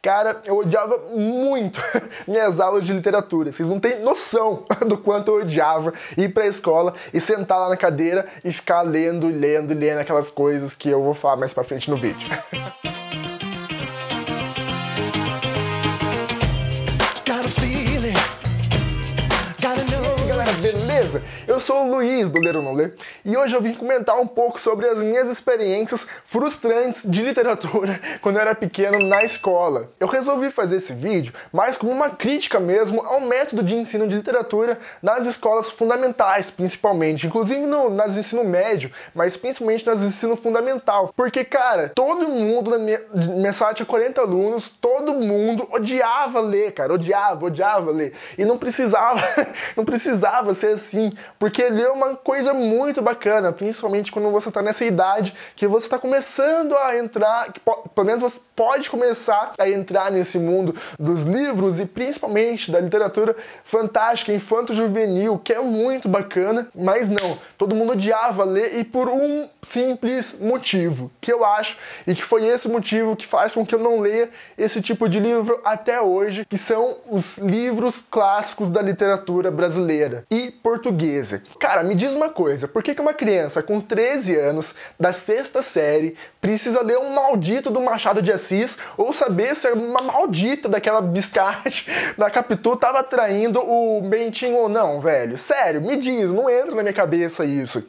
Cara, eu odiava muito minhas aulas de literatura. Vocês não têm noção do quanto eu odiava ir pra escola e sentar lá na cadeira e ficar lendo aquelas coisas que eu vou falar mais pra frente no vídeo. Beleza? Eu sou o Luiz, do Ler ou Não Ler, e hoje eu vim comentar um pouco sobre as minhas experiências frustrantes de literatura quando eu era pequeno na escola. Eu resolvi fazer esse vídeo mais como uma crítica mesmo ao método de ensino de literatura nas escolas fundamentais, principalmente, inclusive nas ensino médio, mas principalmente nas ensino fundamental. Porque, cara, todo mundo na minha sala tinha 40 alunos, todo mundo odiava ler, cara, odiava ler. E não precisava ser assim, porque ler é uma coisa muito bacana, principalmente quando você tá nessa idade que você tá começando a entrar, que pelo menos você pode começar a entrar nesse mundo dos livros e principalmente da literatura fantástica, infanto-juvenil, que é muito bacana, mas não, todo mundo odiava ler e por um simples motivo, que eu acho, e que foi esse motivo que faz com que eu não leia esse tipo de livro até hoje, que são os livros clássicos da literatura brasileira e portuguesa. Cara, me diz uma coisa, por que uma criança com 13 anos, da 6ª série, precisa ler um maldito do Machado de Assis ou saber se uma maldita daquela biscate da Capitu tava traindo o Bentinho ou não, velho? Sério, me diz, não entra na minha cabeça isso.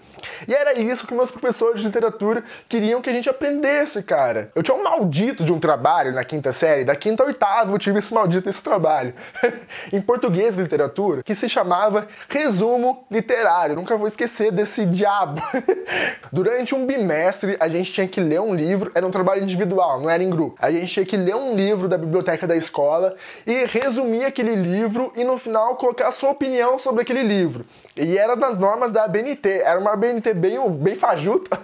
E era isso que meus professores de literatura queriam que a gente aprendesse, cara. Eu tinha um maldito de um trabalho na 5ª série, da 5ª a 8ª eu tive esse maldito desse trabalho, em português e literatura, que se chamava Resumo Literário. Nunca vou esquecer desse diabo. Durante um bimestre, a gente tinha que ler um livro, era um trabalho individual, não era em grupo. A gente tinha que ler um livro da biblioteca da escola e resumir aquele livro e no final colocar a sua opinião sobre aquele livro. E era das normas da ABNT, era uma ABNT bem fajuta,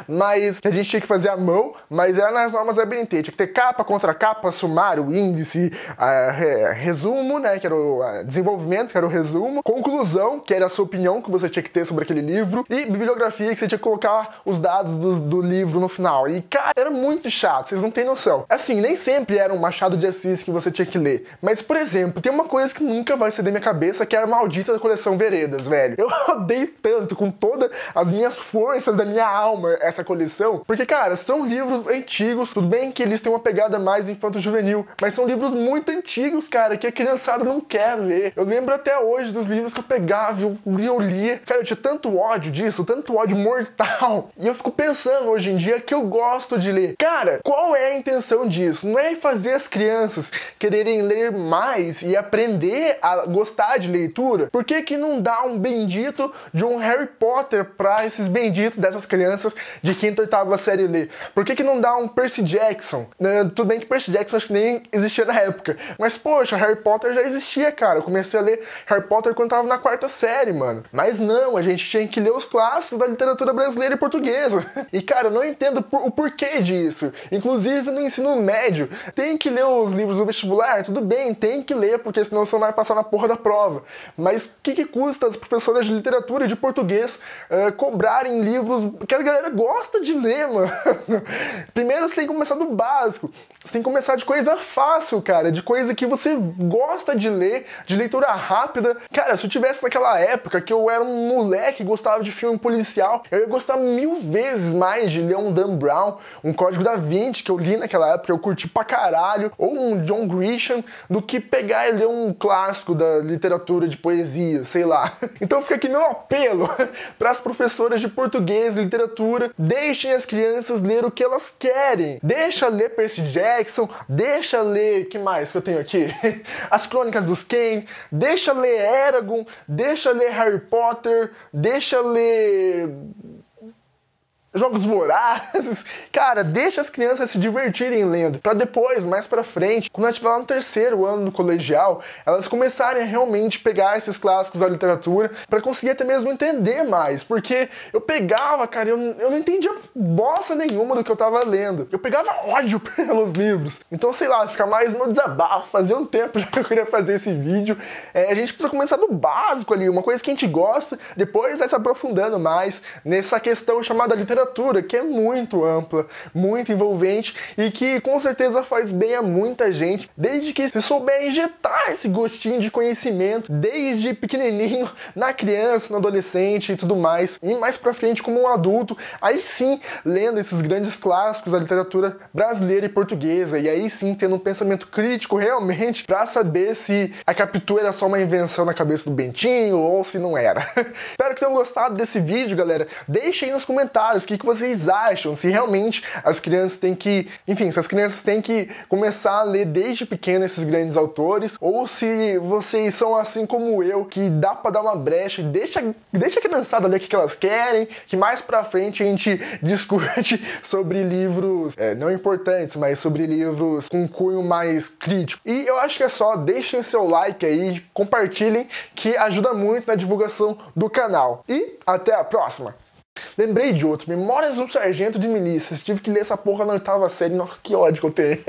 mas a gente tinha que fazer à mão, mas era nas normas da ABNT, tinha que ter capa, contra capa, sumário, índice, resumo, né, que era o desenvolvimento, que era o resumo, conclusão, que era a sua opinião que você tinha que ter sobre aquele livro, e bibliografia, que você tinha que colocar os dados do livro no final. E, cara, era muito chato, vocês não têm noção. Assim, nem sempre era um Machado de Assis que você tinha que ler, mas, por exemplo, tem uma coisa que nunca vai sair da minha cabeça, que é a maldita da coleção Veredas, velho. Eu odeio tanto, com todas as minhas forças da minha alma, essa coleção, porque, cara, são livros antigos, tudo bem que eles têm uma pegada mais infanto-juvenil, mas são livros muito antigos, cara, que a criançada não quer ler. Eu lembro até hoje dos livros que eu pegava e eu lia. Cara, eu tinha tanto ódio disso, tanto ódio mortal, e eu fico pensando hoje em dia que eu gosto de ler. Cara, qual é a intenção disso? Não é fazer as crianças quererem ler mais e aprender a gostar de leitura? Por que não dá um bendito de um Harry Potter pra esses benditos dessas crianças de 5ª e 8ª série ler? Por que não dá um Percy Jackson? Tudo bem que Percy Jackson acho que nem existia na época, mas poxa, Harry Potter já existia, cara. Eu comecei a ler Harry Potter quando tava na 4ª série, mano. Mas não, a gente tinha que ler os clássicos da literatura brasileira e portuguesa. E cara, eu não entendo o porquê disso. Inclusive no ensino médio, tem que ler os livros do vestibular, tudo bem, tem que ler, porque senão você não vai passar na porra da prova. Mas o que custa as professoras de literatura e de português cobrarem livros que a galera gosta de ler, mano? Primeiro você tem que começar do básico, você tem que começar de coisa fácil, cara, de coisa que você gosta de ler, de leitura rápida. Cara, se eu tivesse naquela época que eu era um moleque e gostava de filme policial, eu ia gostar 1000 vezes mais de ler um Dan Brown, um Código da Vinci, que eu li naquela época, eu curti pra caralho, ou um John Grisham, do que pegar e ler um clássico da literatura de poesia, sei lá. Então fica aqui meu apelo para as professoras de português e literatura: deixem as crianças ler o que elas querem. Deixa ler Percy Jackson, deixa ler, que mais que eu tenho aqui? As Crônicas dos Kane, deixa ler Eragon, deixa ler Harry Potter, deixa ler Jogos Vorazes. Cara, deixa as crianças se divertirem lendo, pra depois, mais pra frente, quando elas estiver lá no 3º ano do colegial, elas começarem a realmente pegar esses clássicos da literatura pra conseguir até mesmo entender mais. Porque eu pegava, cara, eu não entendia bosta nenhuma do que eu tava lendo. Eu pegava ódio pelos livros. Então, sei lá, ficar mais no desabafo. Fazia um tempo já que eu queria fazer esse vídeo. A gente precisa começar do básico ali, uma coisa que a gente gosta, depois vai se aprofundando mais nessa questão chamada literatura literatura que é muito ampla, muito envolvente e que com certeza faz bem a muita gente, desde que se souber injetar esse gostinho de conhecimento desde pequenininho na criança, no adolescente e tudo mais, e mais pra frente como um adulto, aí sim lendo esses grandes clássicos da literatura brasileira e portuguesa, e aí sim tendo um pensamento crítico realmente pra saber se a Capitu era só uma invenção na cabeça do Bentinho ou se não era. Espero que tenham gostado desse vídeo, galera. Deixem aí nos comentários o que vocês acham, se realmente as crianças têm que, enfim, se as crianças têm que começar a ler desde pequeno esses grandes autores, ou se vocês são assim como eu, que dá pra dar uma brecha, deixa a criançada ler o que elas querem, que mais pra frente a gente discute sobre livros, não importantes, mas sobre livros com cunho mais crítico. E eu acho que é só, deixem seu like aí, compartilhem, que ajuda muito na divulgação do canal. E até a próxima! Lembrei de outro, Memórias de um Sargento de Milícias. Tive que ler essa porra na 8ª série. Nossa, que ódio que eu tenho.